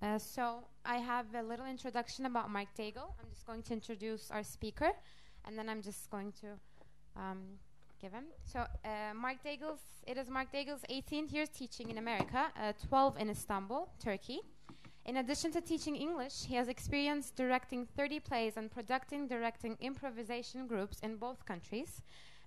So I have a little introduction about Mark Daigle. I'm just going to introduce our speaker, and then I'm just going to give him. So it is Mark Daigle's 18th year teaching in America, 12 in Istanbul, Turkey. In addition to teaching English, he has experience directing 30 plays and directing improvisation groups in both countries.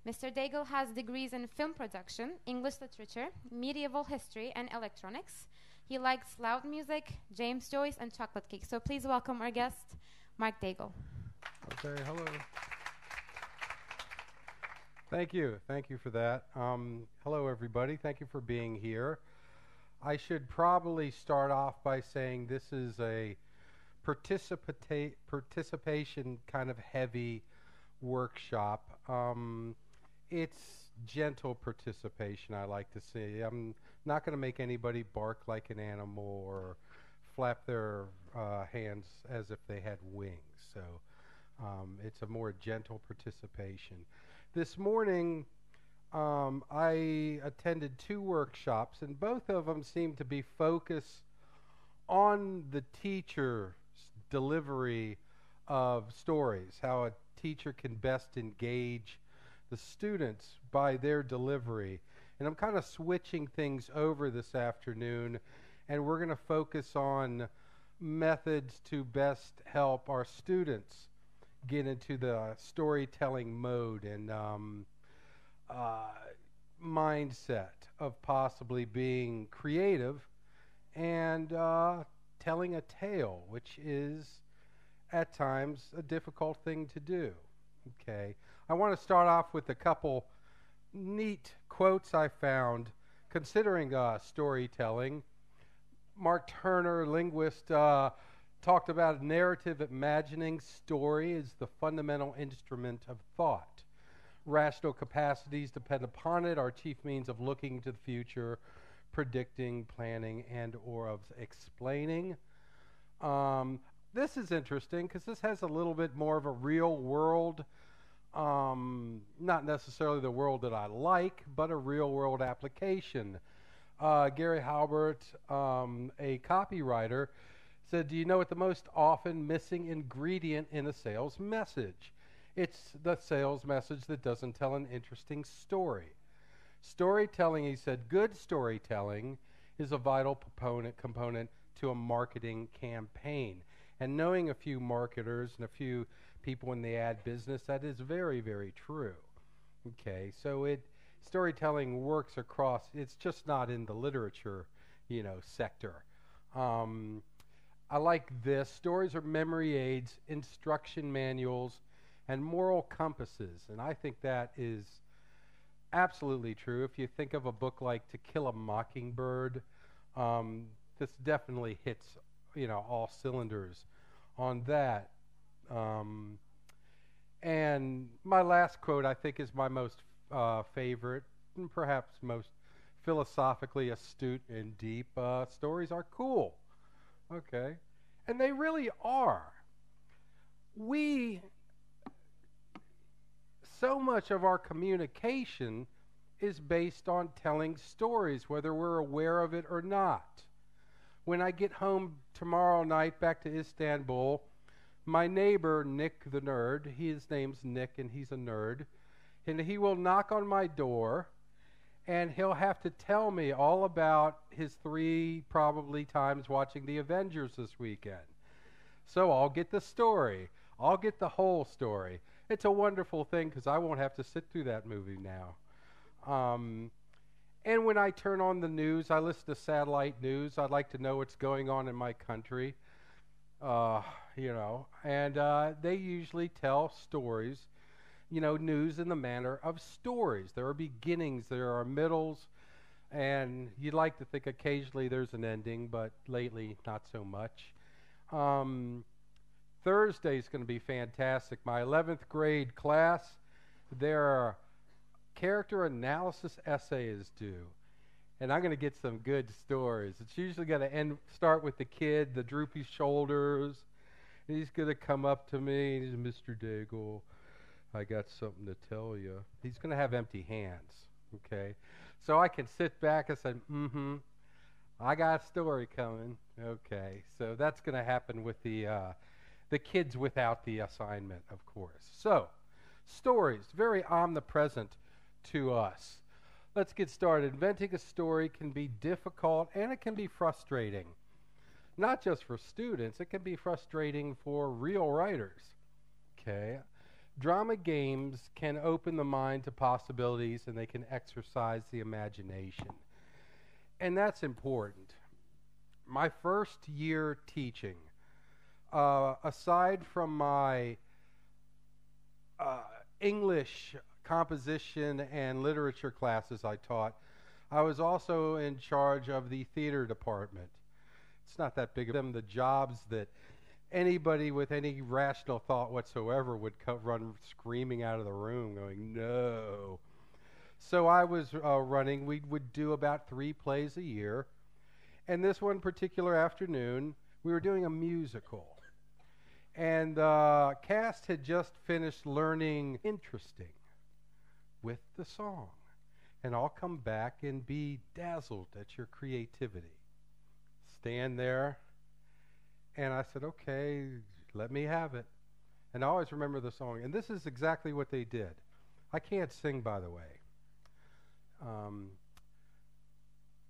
Mr. Daigle has degrees in film production, English literature, medieval history, and electronics. He likes loud music, James Joyce, and chocolate cake. So please welcome our guest, Mark Daigle. Okay, hello. Thank you. Thank you for that. Hello, everybody. Thank you for being here. I should probably start off by saying this is a participation kind of heavy workshop. It's gentle participation, I like to see. I'm not going to make anybody bark like an animal or flap their hands as if they had wings. So it's a more gentle participation. This morning, I attended 2 workshops, and both of them seemed to be focused on the teacher's delivery of stories, how a teacher can best engage the students by their delivery. And I'm kind of switching things over this afternoon, and we're going to focus on methods to best help our students get into the storytelling mode and mindset of possibly being creative and telling a tale, which is at times a difficult thing to do. Okay, I want to start off with a couple neat quotes I found considering storytelling. Mark Turner, linguist, talked about narrative imagining. Story is the fundamental instrument of thought. Rational capacities depend upon it, our chief means of looking to the future, predicting, planning, and or of explaining. This is interesting because this has a little bit more of a real world, not necessarily the world that I like, but a real world application. Gary Halbert, a copywriter, said, do you know what the most often missing ingredient in a sales message? It's the sales message that doesn't tell an interesting story. Storytelling, he said, good storytelling is a vital component to a marketing campaign. And knowing a few marketers and a few people in the ad business, that is very, very true. Okay, so storytelling works across, it's just not in the literature, sector. I like this. Stories are memory aids, instruction manuals, and moral compasses. And I think that is absolutely true. If you think of a book like To Kill a Mockingbird, this definitely hits, all cylinders on that. And my last quote, I think, is my most favorite, and perhaps most philosophically astute and deep. Stories are cool. Okay. And they really are. So much of our communication is based on telling stories, whether we're aware of it or not. When I get home tomorrow night back to Istanbul, my neighbor, Nick the nerd, his name's Nick and he's a nerd, and he will knock on my door and he'll have to tell me all about his 3 probably times watching the Avengers this weekend. So I'll get the story. I'll get the whole story. It's a wonderful thing because I won't have to sit through that movie now. And when I turn on the news, I listen to satellite news. I'd like to know what's going on in my country, and they usually tell stories, news in the manner of stories. There are beginnings, there are middles, and you'd like to think occasionally there's an ending, but lately not so much. Thursday's going to be fantastic. My 11th grade class, their character analysis essay is due. And I'm going to get some good stories. It's usually going to start with the kid, the droopy shoulders. And he's going to come up to me. He's Mr. Daigle. I got something to tell you. He's going to have empty hands. Okay? So I can sit back and say, I got a story coming. Okay, so that's going to happen with the kids without the assignment, of course. So, stories, very omnipresent to us. Let's get started. Inventing a story can be difficult and it can be frustrating. Not just for students, it can be frustrating for real writers. Okay? Drama games can open the mind to possibilities and they can exercise the imagination. And that's important. My first year teaching, aside from my English composition and literature classes I taught, I was also in charge of the theater department. It's not that big of them, the jobs that anybody with any rational thought whatsoever would run screaming out of the room going, no. So I was running. We would do about 3 plays a year. And this one particular afternoon, we were doing a musical. And the cast had just finished learning Interesting with the song. And I'll come back and be dazzled at your creativity. Stand there. And I said, okay, let me have it. And I always remember the song. And this is exactly what they did. I can't sing, by the way.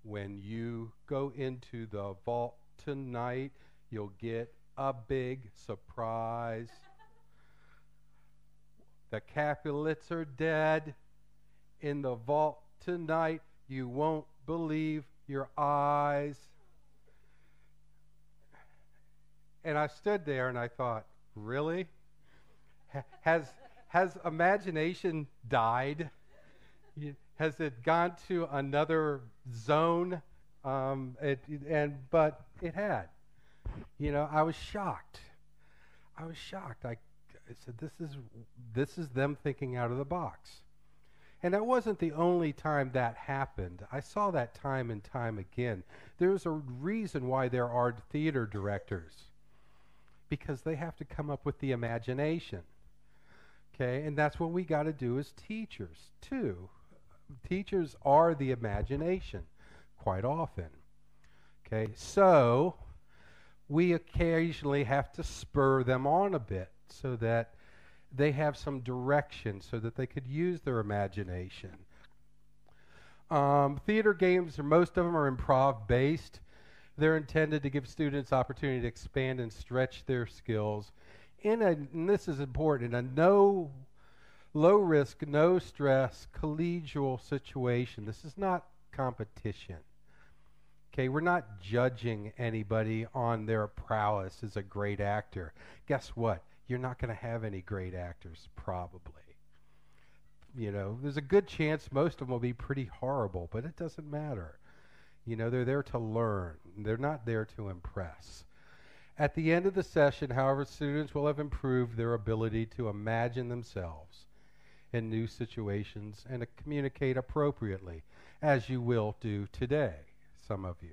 When you go into the vault tonight, you'll get a big surprise. The Capulets are dead. In the vault tonight, you won't believe your eyes. And I stood there and I thought, really? Has imagination died? Has it gone to another zone? But it had. You know, I was shocked. I said, this is them thinking out of the box. And that wasn't the only time that happened. I saw that time and time again. There's a reason why there are theater directors. Because they have to come up with the imagination. Okay, and that's what we got to do as teachers, too. Teachers are the imagination, quite often. Okay, so we occasionally have to spur them on a bit so that they have some direction, so that they could use their imagination. Theater games, most of them are improv-based. They're intended to give students opportunity to expand and stretch their skills and this is important, in a low risk, no stress, collegial situation. This is not competition. Okay, we're not judging anybody on their prowess as a great actor. Guess what? You're not going to have any great actors, probably. You know, there's a good chance most of them will be pretty horrible, but it doesn't matter. You know, they're there to learn. They're not there to impress. At the end of the session, however, students will have improved their ability to imagine themselves in new situations and to communicate appropriately, as you will do today, some of you.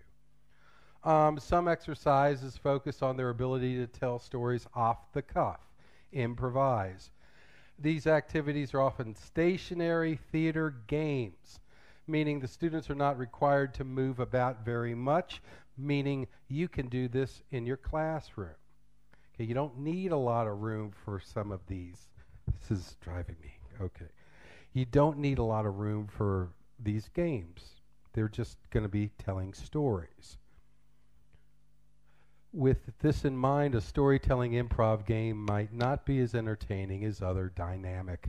Some exercises focus on their ability to tell stories off the cuff, improvise. These activities are often stationary theater games, meaning the students are not required to move about very much, meaning you can do this in your classroom. Okay, you don't need a lot of room for some of these. This is driving me. Okay. You don't need a lot of room for these games. They're just going to be telling stories. With this in mind, a storytelling improv game might not be as entertaining as other dynamic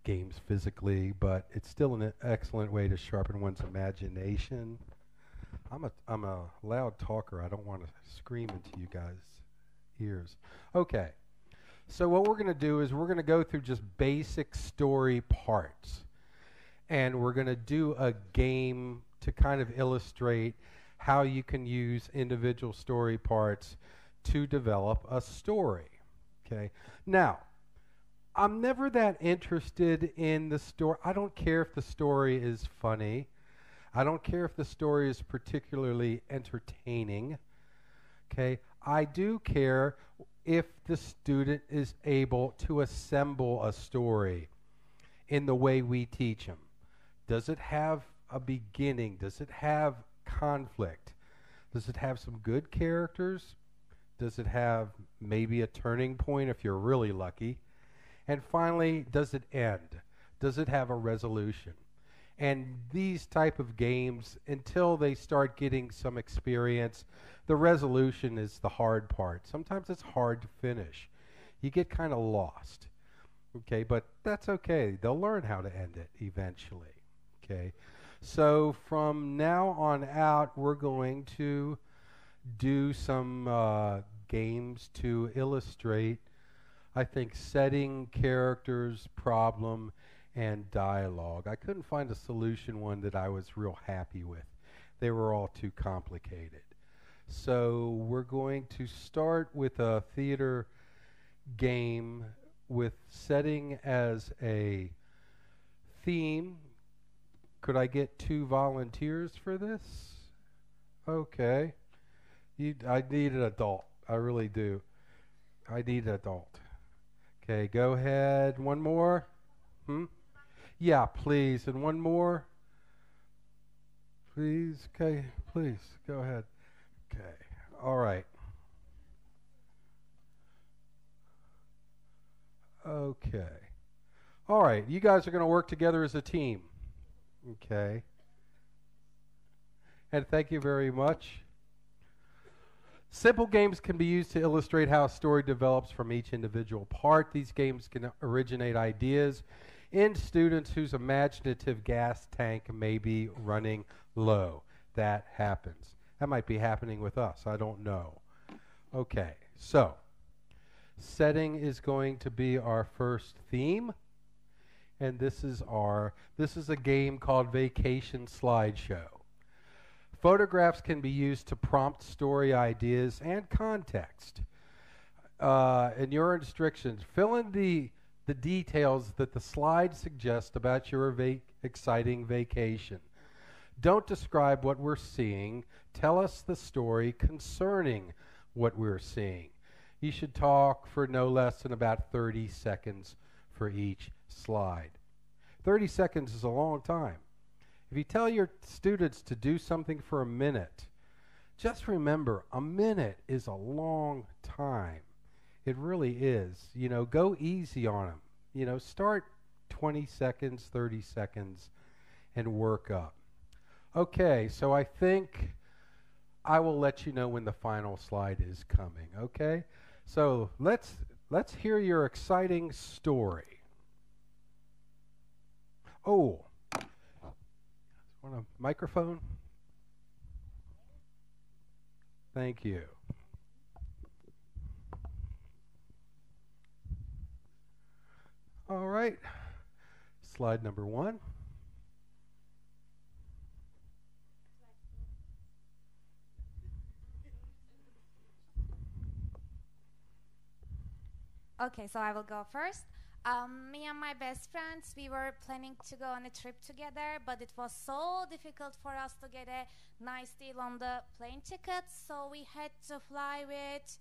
games physically, but it's still an excellent way to sharpen one's imagination. I'm a loud talker. I don't want to scream into you guys' ears. Okay. So what we're going to do is we're going to go through just basic story parts. And we're going to do a game to kind of illustrate how you can use individual story parts to develop a story. Okay. Now, I'm never that interested in the story. I don't care if the story is funny. I don't care if the story is particularly entertaining. Okay. I do care if the student is able to assemble a story in the way we teach them. Does it have a beginning? Does it have conflict? Does it have some good characters? Does it have maybe a turning point if you're really lucky? And finally, does it end? Does it have a resolution? And these type of games, until they start getting some experience, the resolution is the hard part. Sometimes it's hard to finish. You get kind of lost. Okay, but that's okay. They'll learn how to end it eventually. Okay, so from now on out, we're going to do some games to illustrate, I think, setting, characters, problem, and dialogue. I couldn't find a solution one that I was real happy with. They were all too complicated. So we're going to start with a theater game with setting as a theme. Could I get 2 volunteers for this? Okay. I need an adult. I really do. I need an adult. Okay, go ahead. One more? Yeah, please. And one more? Please. Okay, please. Go ahead. Okay. All right. Okay. All right. You guys are going to work together as a team. Okay. And thank you very much. Simple games can be used to illustrate how a story develops from each individual part. These games can originate ideas in students whose imaginative gas tank may be running low. That happens. That might be happening with us. I don't know. Okay, so setting is going to be our first theme. And this is a game called Vacation Slideshow. Photographs can be used to prompt story ideas and context. In your instructions, fill in the details that the slide suggests about your exciting vacation. Don't describe what we're seeing. Tell us the story concerning what we're seeing. You should talk for no less than about 30 seconds for each slide. 30 seconds is a long time. If you tell your students to do something for a minute, just remember, a minute is a long time. It really is. You know, go easy on them. You know, start 20 seconds, 30 seconds, and work up. Okay, so I think I will let you know when the final slide is coming, okay? So let's hear your exciting story. Oh, want a microphone? Thank you. All right. Slide number 1. Okay, so I will go first. Me and my best friends, we were planning to go on a trip together, but it was so difficult for us to get a nice deal on the plane tickets, so we had to fly with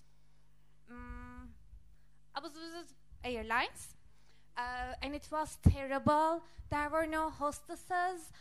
Airlines, and it was terrible. There were no hostesses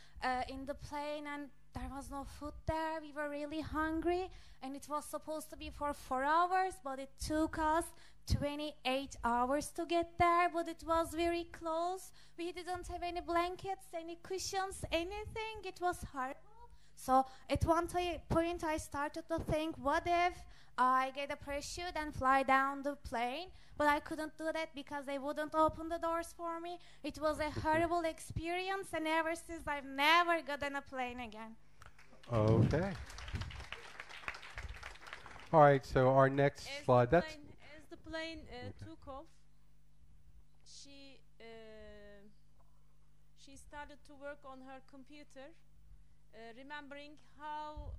in the plane, and there was no food there. We were really hungry, and it was supposed to be for 4 hours, but it took us 28 hours to get there, but it was very close. We didn't have any blankets, any cushions, anything. It was horrible. So at one point I started to think, what if I get a parachute and fly down the plane? But I couldn't do that because they wouldn't open the doors for me. It was a horrible experience, and ever since I've never gotten a plane again. Okay. All right, so our next slide. As the plane took off, she started to work on her computer, remembering how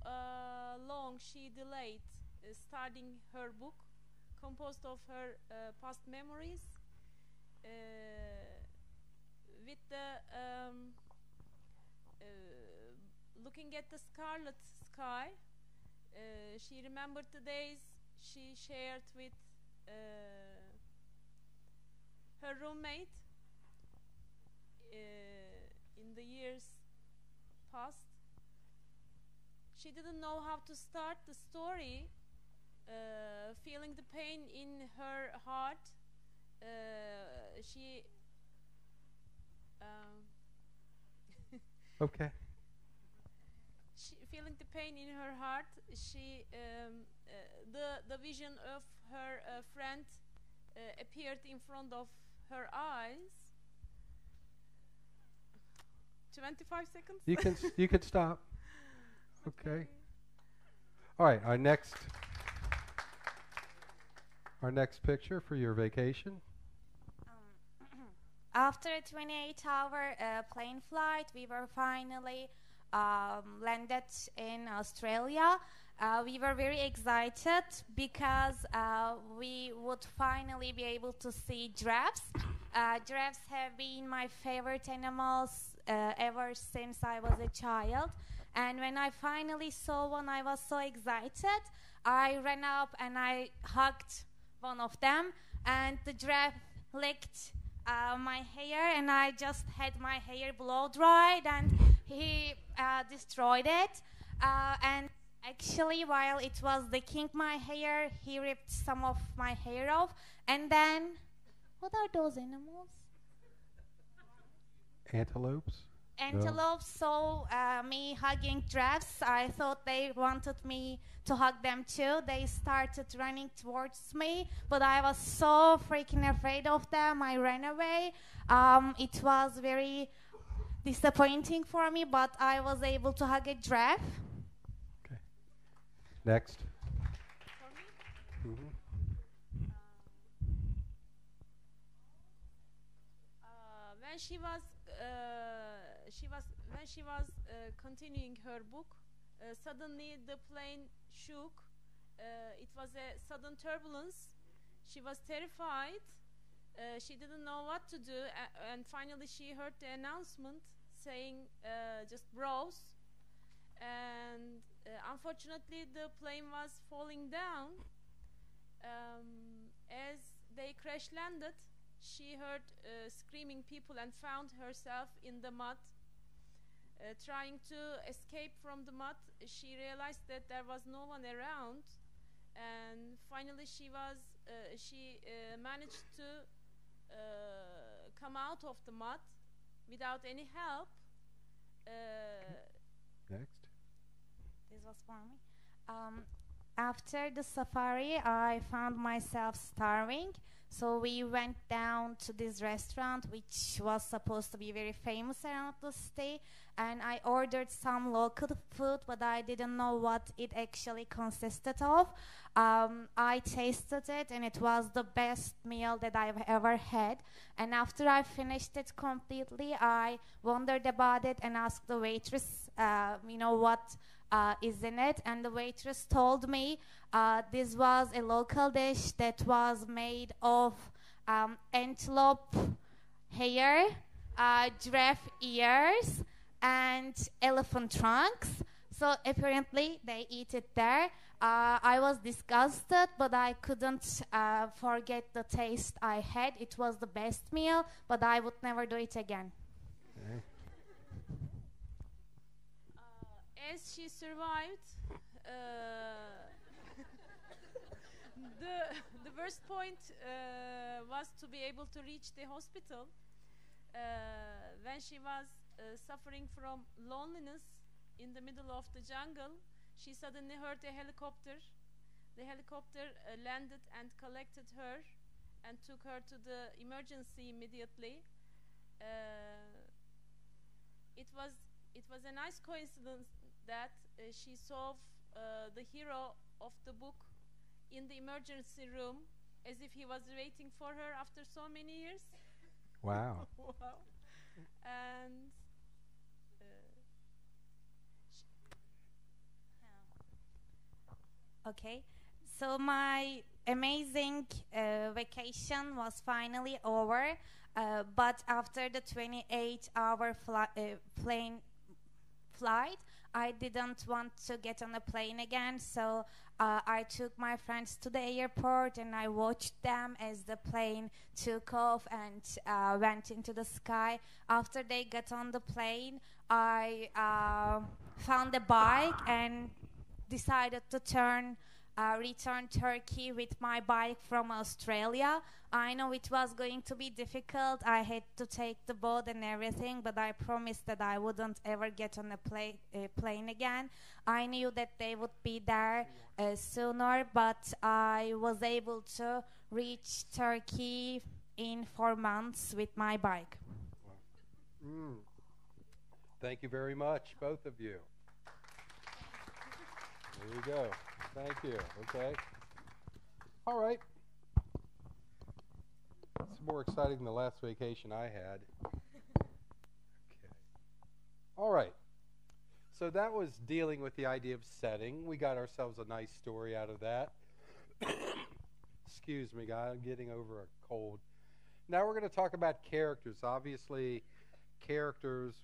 long she delayed starting her book, composed of her past memories, with the looking at the Scarlet Sky. She remembered the days she shared with her roommate in the years past. she didn't know how to start the story, feeling the pain in her heart. Okay. Feeling the pain in her heart, the vision of her friend appeared in front of her eyes. 25 seconds. You can stop. Okay. All right. Our next picture for your vacation. After a 28-hour plane flight, we were finally landed in Australia. We were very excited because we would finally be able to see giraffes. Giraffes have been my favorite animals ever since I was a child. And when I finally saw one, I was so excited. I ran up and I hugged one of them, and the giraffe licked my hair, and I just had my hair blow dried, and he destroyed it. And actually, while it was licking my hair, he ripped some of my hair off. And then, what are those animals? Antelopes. Antelopes saw me hugging giraffes. I thought they wanted me to hug them too. They started running towards me, but I was so freaking afraid of them. I ran away. It was very disappointing for me, but I was able to hug a giraffe. Okay. Next. For me? Mm-hmm. When she was continuing her book, suddenly the plane shook. It was a sudden turbulence. She was terrified. She didn't know what to do, and finally she heard the announcement saying just browse. And unfortunately the plane was falling down. As they crash landed, she heard screaming people and found herself in the mud. Trying to escape from the mud, she realized that there was no one around, and finally she managed to come out of the mud without any help. Next. This was for me. After the safari, I found myself starving. So we went down to this restaurant, which was supposed to be very famous around the city, and I ordered some local food, but I didn't know what it actually consisted of. I tasted it, and it was the best meal that I've ever had. And after I finished it completely, I wondered about it and asked the waitress, what is in it, and the waitress told me this was a local dish that was made of antelope hair, giraffe ears, and elephant trunks. So apparently they eat it there. I was disgusted, but I couldn't forget the taste I had. It was the best meal, but I would never do it again. Okay. As she survived, the worst point was to be able to reach the hospital. When she was suffering from loneliness in the middle of the jungle, she suddenly heard a helicopter. The helicopter landed and collected her and took her to the emergency immediately. It was a nice coincidence that she saw the hero of the book in the emergency room, as if he was waiting for her after so many years. Wow. Wow. And Okay, so my amazing vacation was finally over, but after the 28-hour plane flight, I didn't want to get on a plane again, so I took my friends to the airport and I watched them as the plane took off and went into the sky. After they got on the plane, I found a bike and decided to return Turkey with my bike from Australia. I know it was going to be difficult. I had to take the boat and everything, but I promised that I wouldn't ever get on a plane again. I knew that they would be there sooner, but I was able to reach Turkey in 4 months with my bike. Thank you very much, both of you. There we go. Thank you. Okay. All right. It's more exciting than the last vacation I had. Okay. All right. So that was dealing with the idea of setting. We got ourselves a nice story out of that. Excuse me, guys. I'm getting over a cold. Now we're going to talk about characters. Obviously, characters,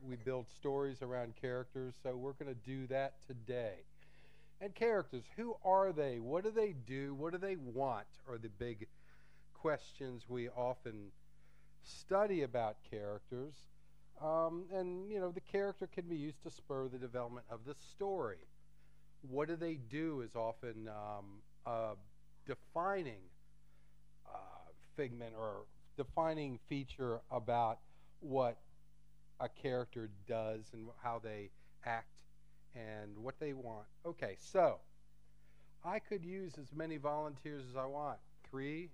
we build stories around characters, so we're going to do that today. And characters, who are they? What do they do? What do they want? Are the big questions we often study about characters. And, you know, the character can be used to spur the development of the story. What do they do is often a defining figment or defining feature about what a character does and how they act and what they want. Okay, so I could use as many volunteers as I want. 3,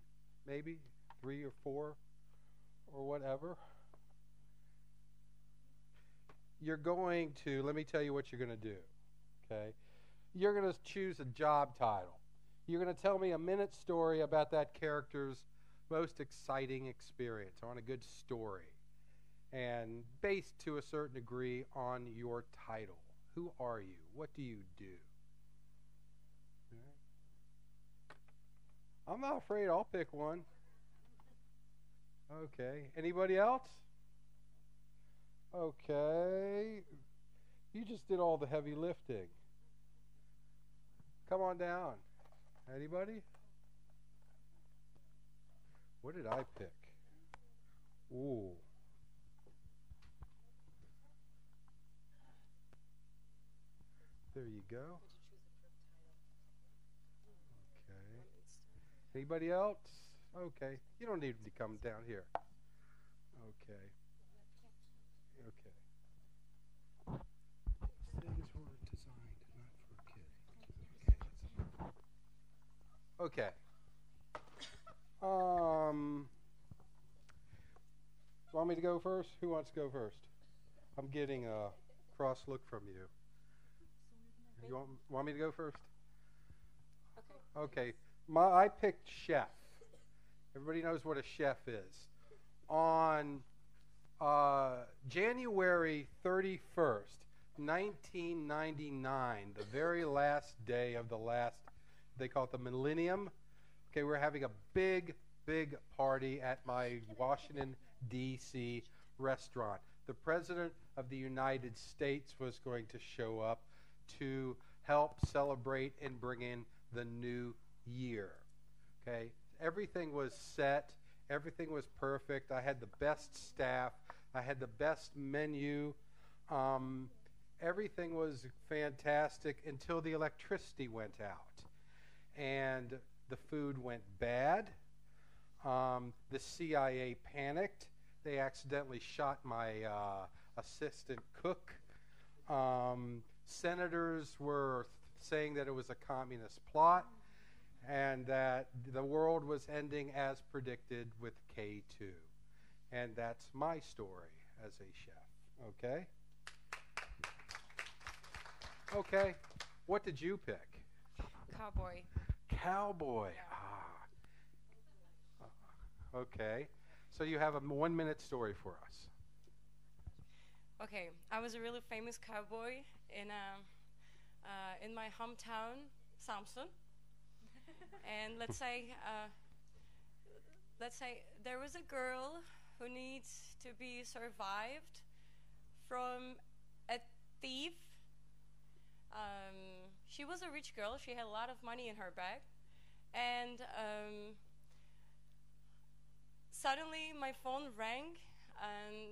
maybe 3 or 4 or whatever. You're going to, let me tell you what you're going to do, okay? You're going to choose a job title. You're going to tell me a minute story about that character's most exciting experience. I want a good story. And based to a certain degree on your title. Who are you? What do you do? Okay. I'm not afraid. I'll pick one. Okay. Anybody else? Okay. You just did all the heavy lifting. Come on down. Anybody? What did I pick? Ooh. There you go. Okay. Anybody else? Okay. You don't need to come down here. Okay. Okay. Things were designed not for kids. Okay. Want me to go first? Who wants to go first? I'm getting a cross look from you. You want me to go first? Okay. I picked chef. Everybody knows what a chef is. On January 31st, 1999, the very last day of the last, they call it the millennium. Okay, we're having a big, big party at my Washington, D.C. restaurant. The President of the United States was going to show up to help celebrate and bring in the new year. Okay, everything was set, everything was perfect. I had the best staff, I had the best menu. Everything was fantastic until the electricity went out and the food went bad. The CIA panicked. They accidentally shot my assistant cook. Senators were saying that it was a communist plot and that the world was ending as predicted with K2. And that's my story as a chef. Okay? Okay. What did you pick? Cowboy. Cowboy. Yeah. Ah. Okay. So you have a 1-minute story for us. Okay, I was a really famous cowboy in my hometown, Samsun. And let's say there was a girl who needs to be survived from a thief. She was a rich girl. She had a lot of money in her bag. And suddenly my phone rang.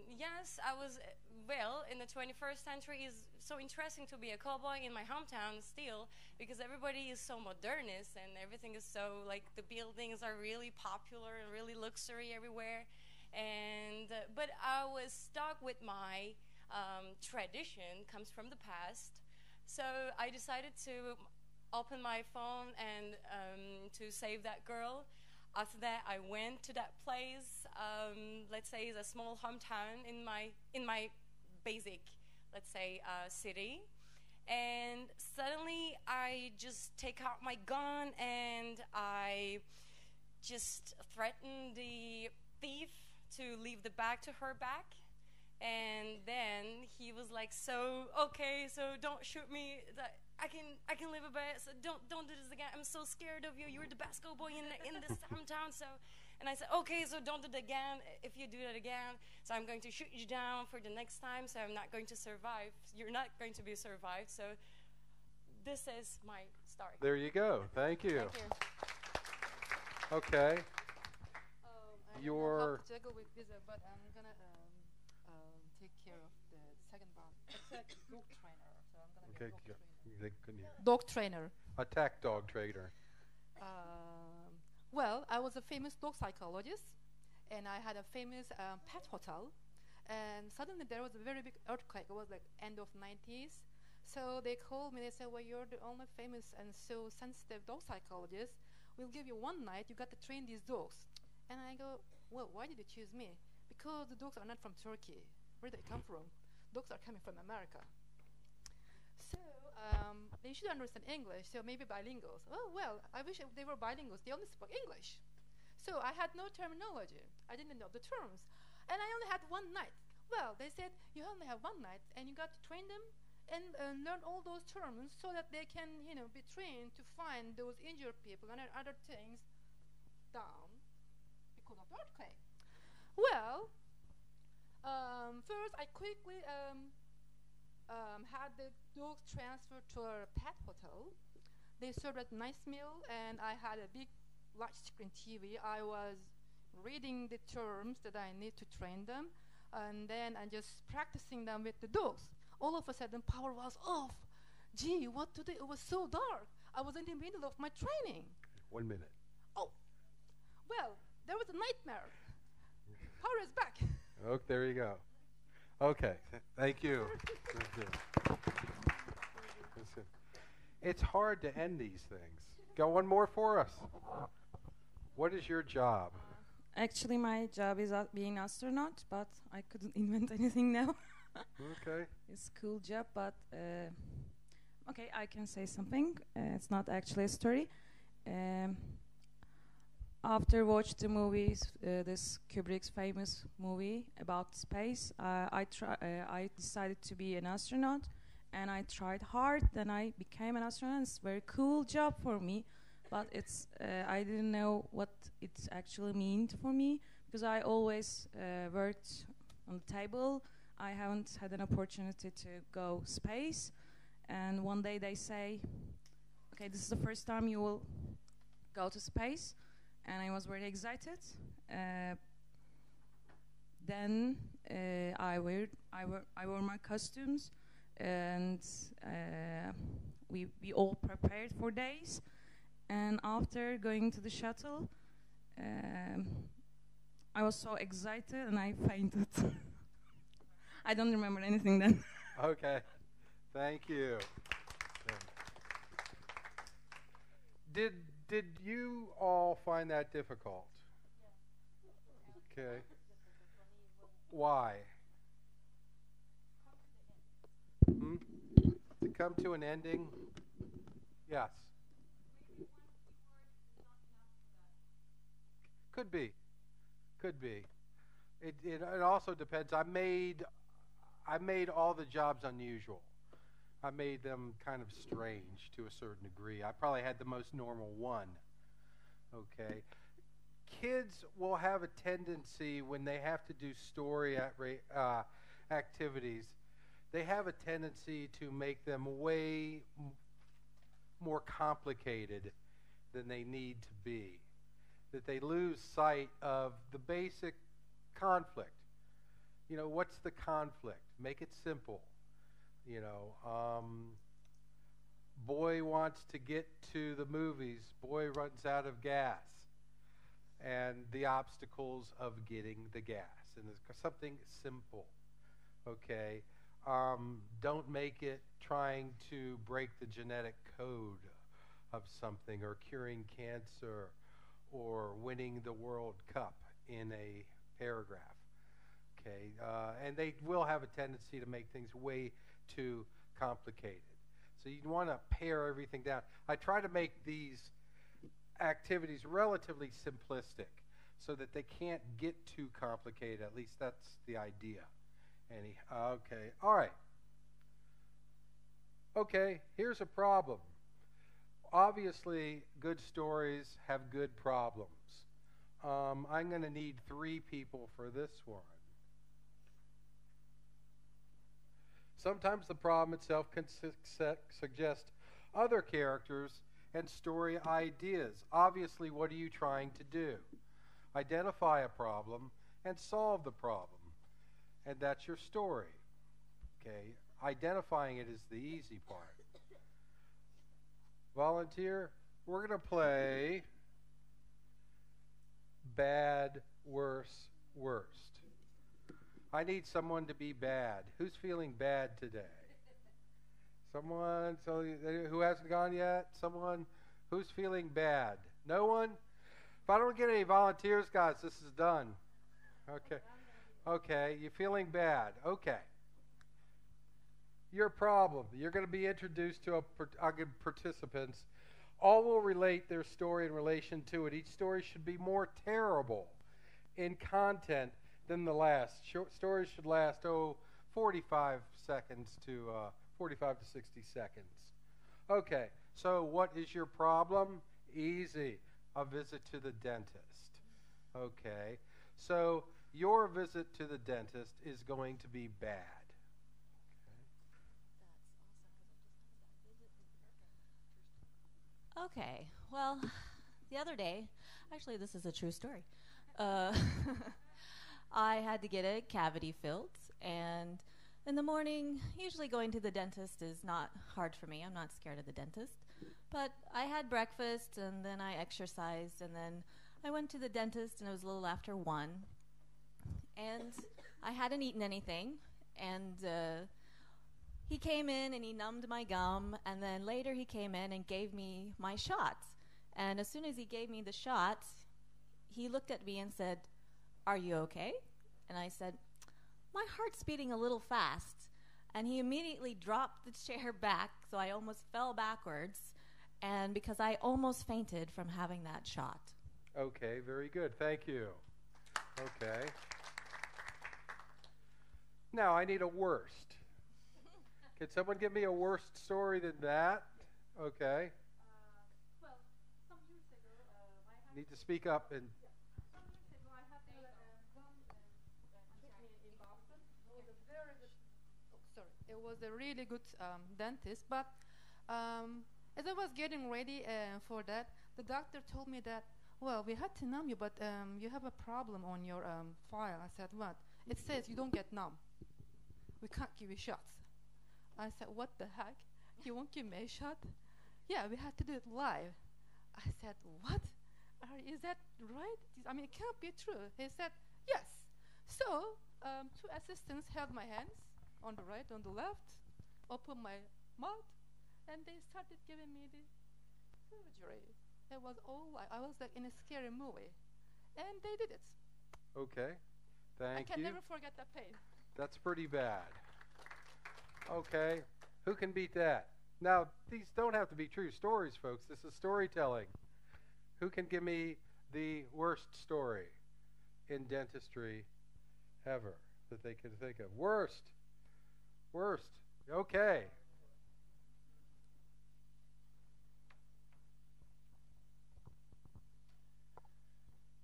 Yes, I was, well, in the 21st century is so interesting to be a cowboy in my hometown still, because everybody is so modernist and everything is so, like, the buildings are really popular and really luxury everywhere. And, but I was stuck with my tradition, comes from the past. So I decided to open my phone and to save that girl. After that, I went to that place. Let's say it's a small hometown in my basic, let's say, city. And suddenly, I just take out my gun and I just threaten the thief to leave the bag to her back. And then he was like, "So okay, so don't shoot me. I can live a bit. So don't do this again. I'm so scared of you. You're the best cowboy in this hometown." So, and I said, "Okay, so don't do it again. If you do that again, so I'm going to shoot you down for the next time. So I'm not going to survive. You're not going to be survived." So this is my story. There you go. Thank you. Thank you. Okay. I don't know Your how to juggle with this, but I'm gonna take care of the second part. Attack dog trainer. So I'm gonna okay. be dog trainer. They couldn't hear. Dog trainer. Attack dog trader. Well, I was a famous dog psychologist, and I had a famous pet hotel. And suddenly there was a very big earthquake. It was like end of 90s. So they called me. They said, "Well, you're the only famous and so sensitive dog psychologist. We'll give you one night. You got to train these dogs." And I go, "Well, why did you choose me?" "Because the dogs are not from Turkey. Where do they come from? Dogs are coming from America. So they should understand English, so maybe bilinguals." "Oh, well, I wish they were bilinguals. They only spoke English." So I had no terminology. I didn't know the terms. And I only had one night. Well, they said, "You only have one night, and you got to train them and learn all those terms so that they can, be trained to find those injured people and other things down because of the earthquake." Well, first I quickly had the dogs transferred to a pet hotel. They served a nice meal, and I had a big, large screen TV. I was reading the terms that I need to train them, and then I'm just practicing them with the dogs. All of a sudden, power was off. Gee, what to do? It was so dark. I was in the middle of my training. 1 minute. Oh, well, there was a nightmare. Power is back. Oh, there you go. Okay. Thank you. Thank you. Listen, it's hard to end these things. Got one more for us. What is your job? Actually, my job is being astronaut, but I couldn't invent anything now. Okay. It's a cool job, but okay, I can say something. It's not actually a story. After watch the movies, this Kubrick's famous movie about space, I decided to be an astronaut, and I tried hard. Then I became an astronaut. It's a very cool job for me, but it's I didn't know what it actually meant for me because I always worked on the table. I haven't had an opportunity to go space, and one day they say, "Okay, this is the first time you will go to space." And I was very excited. Then I wore my costumes, and we all prepared for days. And after going to the shuttle, I was so excited and I fainted. I don't remember anything then. Okay. Thank you. Did you all find that difficult? Okay. Why? To come to an ending? Yes. Could be. Could be. It also depends. I made all the jobs unusual. I made them kind of strange to a certain degree. I probably had the most normal one. Okay. Kids will have a tendency when they have to do story activities, they have a tendency to make them way more complicated than they need to be. That they lose sight of the basic conflict. what's the conflict? Make it simple. Boy wants to get to the movies. Boy runs out of gas. And the obstacles of getting the gas. And it's something simple. Okay? Don't make it trying to break the genetic code of something, or curing cancer, or winning the World Cup in a paragraph. Okay? And they will have a tendency to make things way too complicated. So you want to pare everything down. I try to make these activities relatively simplistic so that they can't get too complicated. At least that's the idea. Okay. All right. Okay, here's a problem. Obviously, good stories have good problems. I'm going to need 3 people for this one. Sometimes the problem itself can suggest other characters and story ideas. Obviously, what are you trying to do? Identify a problem and solve the problem. And that's your story. Okay? Identifying it is the easy part. Volunteer, we're going to play bad, worse, worst. I need someone to be bad. Who's feeling bad today? Someone who hasn't gone yet? Someone who's feeling bad? No one? If I don't get any volunteers, guys, this is done. Okay. Okay, you're feeling bad. Okay. Your problem. You're going to be introduced to participants. All will relate their story in relation to it. Each story should be more terrible in content than the last. Short stories should last, 45 seconds to 45 to 60 seconds. Okay, so what is your problem? Easy. A visit to the dentist. Okay, so your visit to the dentist is going to be bad. Okay, well, the other day, actually this is a true story, I had to get a cavity filled, and in the morning, usually going to the dentist is not hard for me. I'm not scared of the dentist. But I had breakfast, and then I exercised, and then I went to the dentist, and it was a little after 1. And I hadn't eaten anything, and he came in, and he numbed my gum, and then later he came in and gave me my shot. And as soon as he gave me the shot, he looked at me and said, "Are you okay?" And I said, "My heart's beating a little fast." And he immediately dropped the chair back, so I almost fell backwards, and because I almost fainted from having that shot. Okay, very good. Thank you. Okay. Now, I need a worst. Can someone give me a worse story than that? Okay. Well, some years ago, I Need to speak up and... some years ago, I had one treatment in Boston. It was a very good, it was a really good dentist, but as I was getting ready for that, the doctor told me that, well, we had to numb you, but you have a problem on your file. I said, what? It says you don't get numb. We can't give you shots. I said, what the heck? You won't give me a shot? Yeah, we had to do it live. I said, what? Is that right? I mean, it can't be true. He said, yes. So 2 assistants held my hands on the right, on the left, opened my mouth, and they started giving me the surgery. It was all I was like in a scary movie. And they did it. Okay. Thank you. I can never forget that pain. That's pretty bad. Okay. Who can beat that? Now, these don't have to be true stories, folks. This is storytelling. Who can give me the worst story in dentistry ever that they can think of? Worst. Worst. Okay.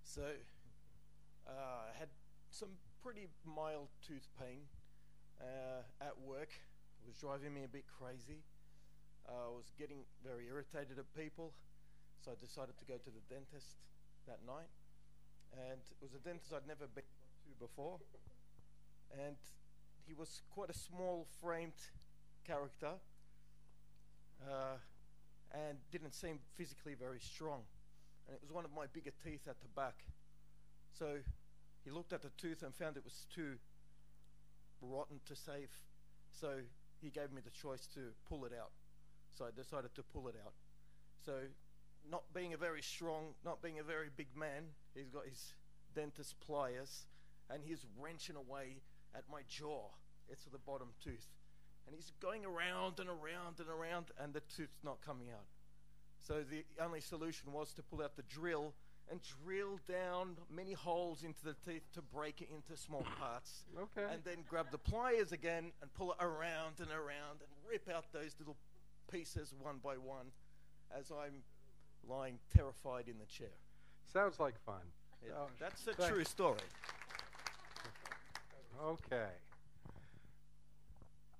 So, I had some pretty mild tooth pain at work. It was driving me a bit crazy. I was getting very irritated at people, so I decided to go to the dentist that night. And it was a dentist I'd never been to before. and he was quite a small-framed character, and didn't seem physically very strong. And it was one of my bigger teeth at the back. So he looked at the tooth and found it was too rotten to save. So he gave me the choice to pull it out. So I decided to pull it out. So not being a very strong, not being a very big man, he's got his dentist pliers and he's wrenching away at my jaw. It's the bottom tooth. And he's going around and around and around, and the tooth's not coming out. So the only solution was to pull out the drill and drill down many holes into the teeth to break it into small parts. Okay. And then grab the pliers again and pull it around and around and rip out those little pieces one by one as I'm lying terrified in the chair. Sounds like fun. Yeah, that's a true story. Okay.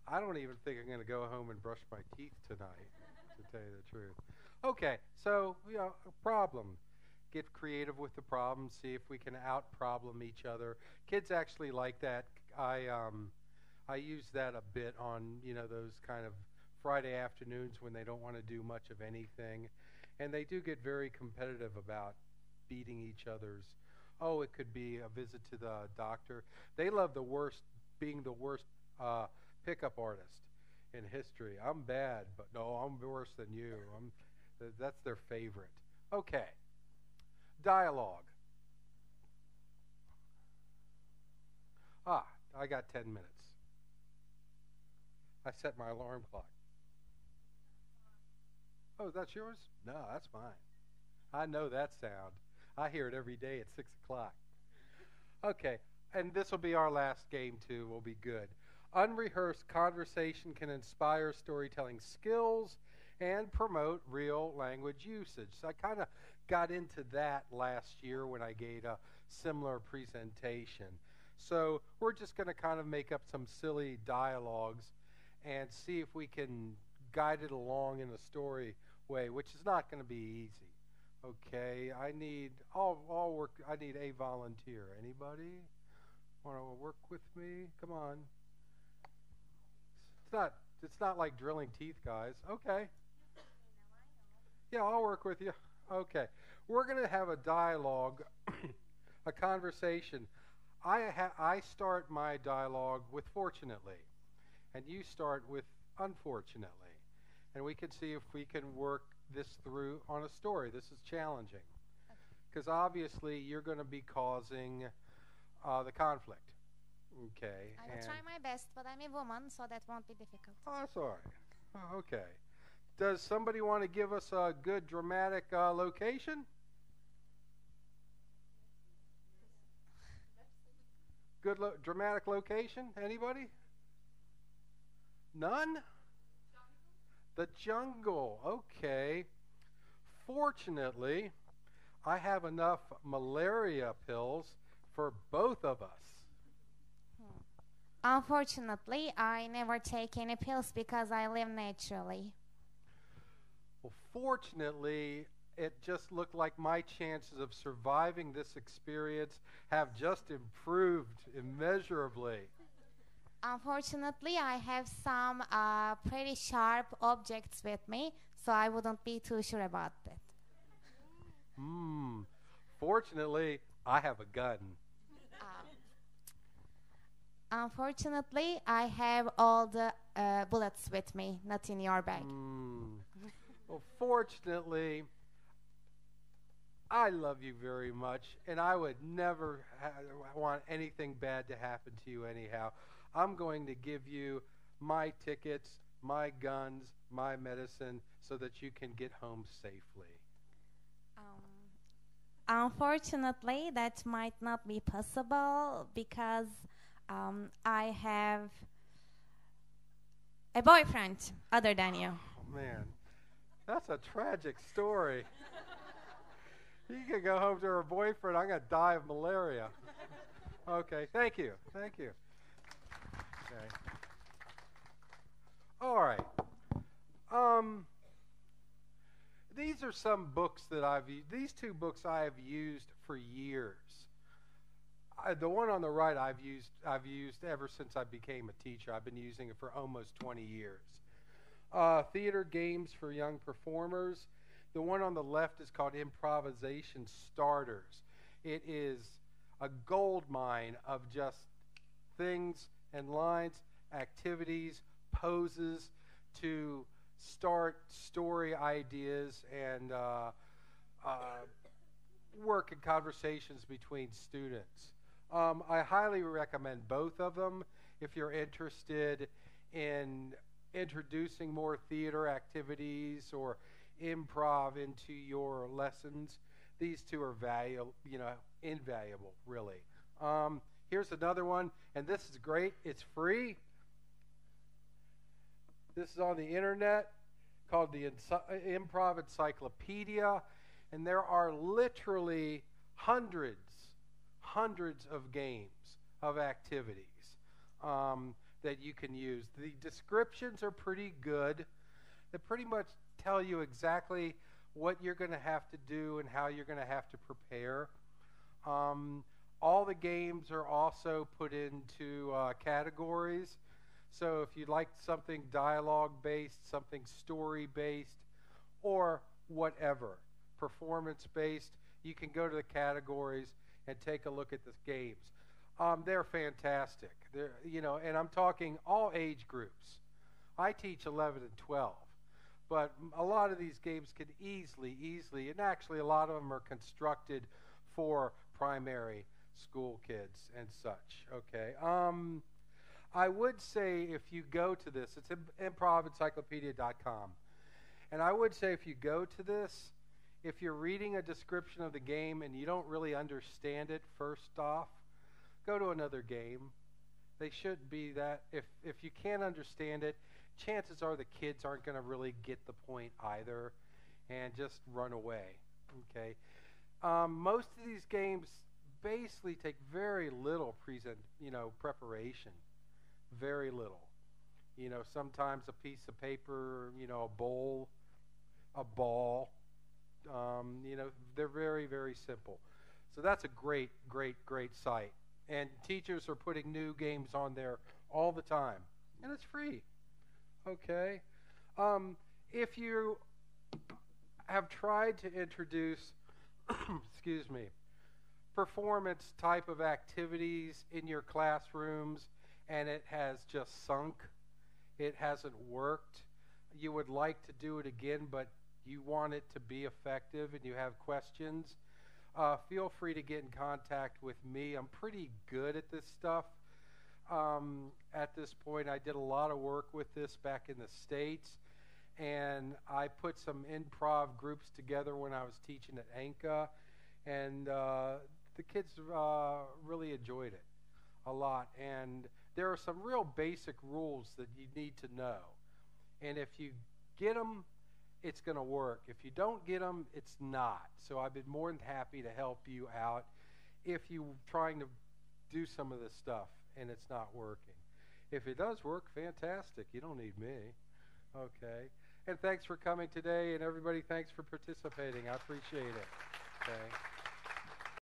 I don't even think I'm going to go home and brush my teeth tonight, to tell you the truth. Okay, so, a problem. Get creative with the problem, see if we can out-problem each other. Kids actually like that. I use that a bit on, those kind of Friday afternoons when they don't want to do much of anything. And they do get very competitive about beating each other's. Oh, it could be a visit to the doctor. They love being the worst pickup artist in history. I'm bad, but no, I'm worse than you. That's their favorite. Okay. Dialogue. I got 10 minutes. I set my alarm clock. Oh, that's yours? No, that's mine. I know that sound. I hear it every day at 6 o'clock. Okay, and this will be our last game, too. We'll be good. Unrehearsed conversation can inspire storytelling skills and promote real language usage. So I kind of got into that last year when I gave a similar presentation. So we're just going to kind of make up some silly dialogues and see if we can guide it along in a story way, which is not going to be easy. Okay, I need a volunteer. Anybody want to work with me? Come on. It's not like drilling teeth, guys. Okay. Yeah, I'll work with you. Okay. We're going to have a dialogue, a conversation. I start my dialogue with fortunately, and you start with unfortunately. And we can see if we can work this through on a story. This is challenging. Because obviously you're going to be causing the conflict. Okay. I will try my best, but I'm a woman, so that won't be difficult. Oh, that's all right. Oh, okay. Does somebody want to give us a good dramatic location? Good dramatic location? Anybody? None? The jungle. Okay. Fortunately, I have enough malaria pills for both of us. Unfortunately, I never take any pills because I live naturally. Well, fortunately, it just looked like my chances of surviving this experience have just improved immeasurably. Unfortunately, I have some pretty sharp objects with me, so I wouldn't be too sure about that. Fortunately, I have a gun. Unfortunately, I have all the bullets with me, not in your bag. Well, fortunately, I love you very much, and I would never want anything bad to happen to you anyhow. I'm going to give you my tickets, my guns, my medicine, so that you can get home safely. Unfortunately, that might not be possible because I have a boyfriend other than you. Oh, man, that's a tragic story. You can go home to her boyfriend. I'm going to die of malaria. Okay, thank you. Thank you. Okay. All right. These are some books that these two books I have used for years. The one on the right I've used ever since I became a teacher. I've been using it for almost 20 years. Theater games for young performers. The one on the left is called Improvisation Starters. It is a gold mine of just things and lines, activities, poses to start story ideas and work in conversations between students. I highly recommend both of them if you're interested in introducing more theater activities or improv into your lessons. These two are invaluable, really. Here's another one, and this is great. It's free. This is on the internet, called the Improv Encyclopedia, and there are literally hundreds of games, of activities that you can use. The descriptions are pretty good. They pretty much tell you exactly what you're going to have to do and how you're going to have to prepare. All the games are also put into categories. So if you'd like something dialogue-based, something story-based, or whatever, performance-based, you can go to the categories and take a look at the games. They're fantastic. And I'm talking all age groups. I teach 11 and 12, but a lot of these games can easily, and actually a lot of them are constructed for primary school kids and such. Okay. I would say if you go to this, it's improvencyclopedia.com, and I would say if you go to this, if you're reading a description of the game and you don't really understand it first off, go to another game. They should be that. If you can't understand it, chances are the kids aren't going to really get the point either, and just run away. Okay. Most of these games basically take very little preparation. Very little. Sometimes a piece of paper, a bowl, a ball. They're very, very simple. So that's a great site. And teachers are putting new games on there all the time. And it's free. Okay. If you have tried to introduce, excuse me, performance type of activities in your classrooms and it has just sunk, it hasn't worked, you would like to do it again, but you want it to be effective and you have questions, feel free to get in contact with me. I'm pretty good at this stuff. At this point, I did a lot of work with this back in the States, and I put some improv groups together when I was teaching at ANCA, and the kids really enjoyed it a lot. And there are some real basic rules that you need to know. And if you get them, it's going to work. If you don't get them, it's not. So I've been more than happy to help you out if you're trying to do some of this stuff and it's not working. If it does work, fantastic. You don't need me. Okay. And thanks for coming today, and everybody, thanks for participating. I appreciate it. Okay.